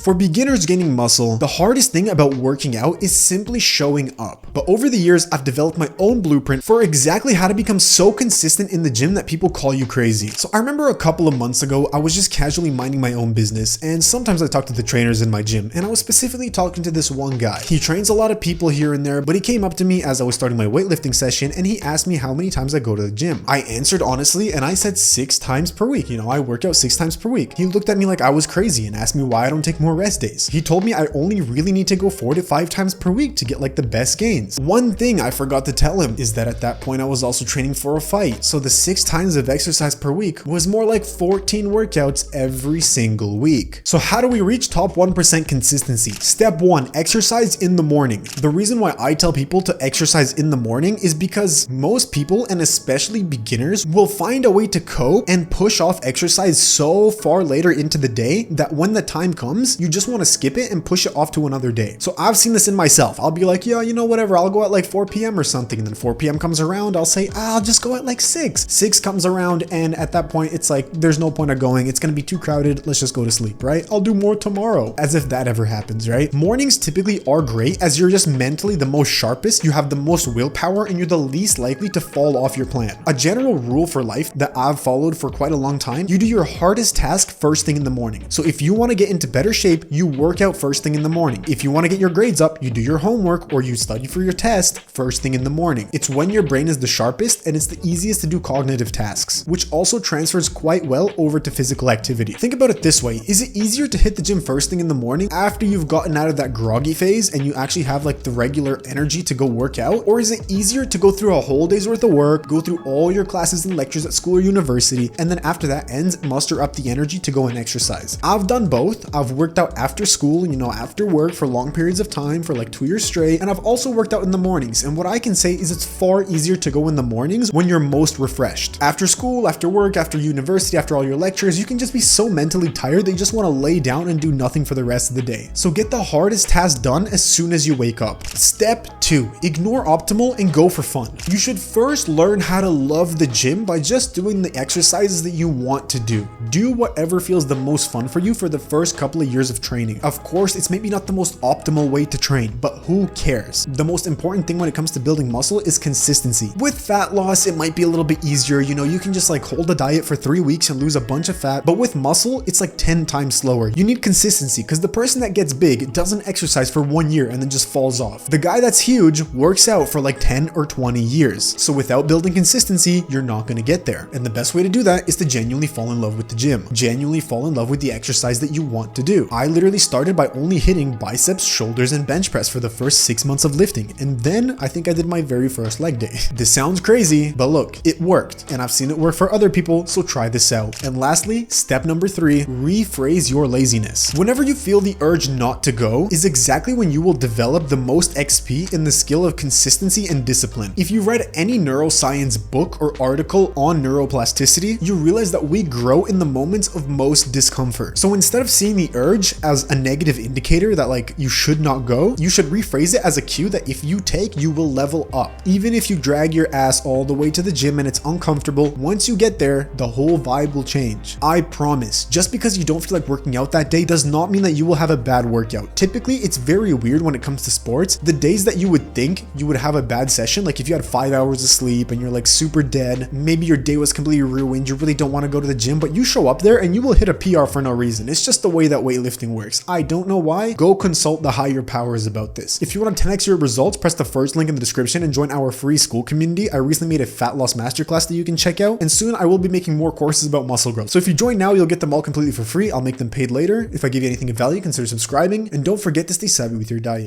For beginners gaining muscle, the hardest thing about working out is simply showing up. But over the years, I've developed my own blueprint for exactly how to become so consistent in the gym that people call you crazy. So I remember a couple of months ago, I was just casually minding my own business, and sometimes I talk to the trainers in my gym, and I was specifically talking to this one guy. He trains a lot of people here and there, but he came up to me as I was starting my weightlifting session, and he asked me how many times I go to the gym. I answered honestly, and I said 6 times per week. I work out 6 times per week. He looked at me like I was crazy and asked me why I don't take more rest days. He told me I only really need to go 4 to 5 times per week to get like the best gains. One thing I forgot to tell him is that at that point I was also training for a fight. So the 6 times of exercise per week was more like 14 workouts every single week. So how do we reach top 1% consistency? Step 1, exercise in the morning. The reason why I tell people to exercise in the morning is because most people, and especially beginners, will find a way to cope and push off exercise so far later into the day that when the time comes, you just want to skip it and push it off to another day. So I've seen this in myself. I'll be like, yeah, whatever, I'll go at like 4 p.m. or something. And then 4 p.m. comes around, I'll say, I'll just go at like 6. 6 comes around, and at that point, it's like, there's no point of going. It's going to be too crowded. Let's just go to sleep, right? I'll do more tomorrow. As if that ever happens, right? Mornings typically are great as you're just mentally the most sharpest, you have the most willpower, and you're the least likely to fall off your plan. A general rule for life that I've followed for quite a long time, you do your hardest task first thing in the morning. So if you want to get into better shape, you work out first thing in the morning. If you want to get your grades up, you do your homework or you study for your test first thing in the morning. It's when your brain is the sharpest and it's the easiest to do cognitive tasks, which also transfers quite well over to physical activity. Think about it this way. Is it easier to hit the gym first thing in the morning after you've gotten out of that groggy phase and you actually have like the regular energy to go work out? Or is it easier to go through a whole day's worth of work, go through all your classes and lectures at school or university, and then after that ends, muster up the energy to go and exercise? I've done both. I've worked out after school, after work for long periods of time for like 2 years straight, and I've also worked out in the mornings. And what I can say is it's far easier to go in the mornings when you're most refreshed. After school, after work, after university, after all your lectures, you can just be so mentally tired that you just want to lay down and do nothing for the rest of the day. So get the hardest task done as soon as you wake up. Step 2, ignore optimal and go for fun. You should first learn how to love the gym by just doing the exercises that you want to do. Do whatever feels the most fun for you for the first couple of years of training. Of course, it's maybe not the most optimal way to train, but who cares? The most important thing when it comes to building muscle is consistency. With fat loss, it might be a little bit easier. You can just like hold a diet for 3 weeks and lose a bunch of fat, but with muscle, it's like 10 times slower. You need consistency because the person that gets big doesn't exercise for 1 year and then just falls off. The guy that's huge works out for like 10 or 20 years. So without building consistency, you're not going to get there. And the best way to do that is to genuinely fall in love with the gym. Genuinely fall in love with the exercise that you want to do. I literally started by only hitting biceps, shoulders, and bench press for the first 6 months of lifting. And then I think I did my very first leg day. This sounds crazy, but look, it worked. And I've seen it work for other people, so try this out. And lastly, step number 3, rephrase your laziness. Whenever you feel the urge not to go is exactly when you will develop the most XP in the skill of consistency and discipline. If you read any neuroscience book or article on neuroplasticity, you realize that we grow in the moments of most discomfort. So instead of seeing the urge as a negative indicator that like you should not go, you should rephrase it as a cue that if you take, you will level up. Even if you drag your ass all the way to the gym and it's uncomfortable, once you get there, the whole vibe will change. I promise. Just because you don't feel like working out that day does not mean that you will have a bad workout. Typically, it's very weird when it comes to sports. The days that you would think you would have a bad session, like if you had 5 hours of sleep and you're like super dead, maybe your day was completely ruined, you really don't want to go to the gym, but you show up there and you will hit a PR for no reason. It's just the way that weightlifting works. I don't know why. Go consult the higher powers about this. If you want to 10x your results, press the first link in the description and join our free Skool community. I recently made a fat loss masterclass that you can check out, and soon I will be making more courses about muscle growth. So if you join now, you'll get them all completely for free. I'll make them paid later. If I give you anything of value, consider subscribing, and don't forget to stay savvy with your diet.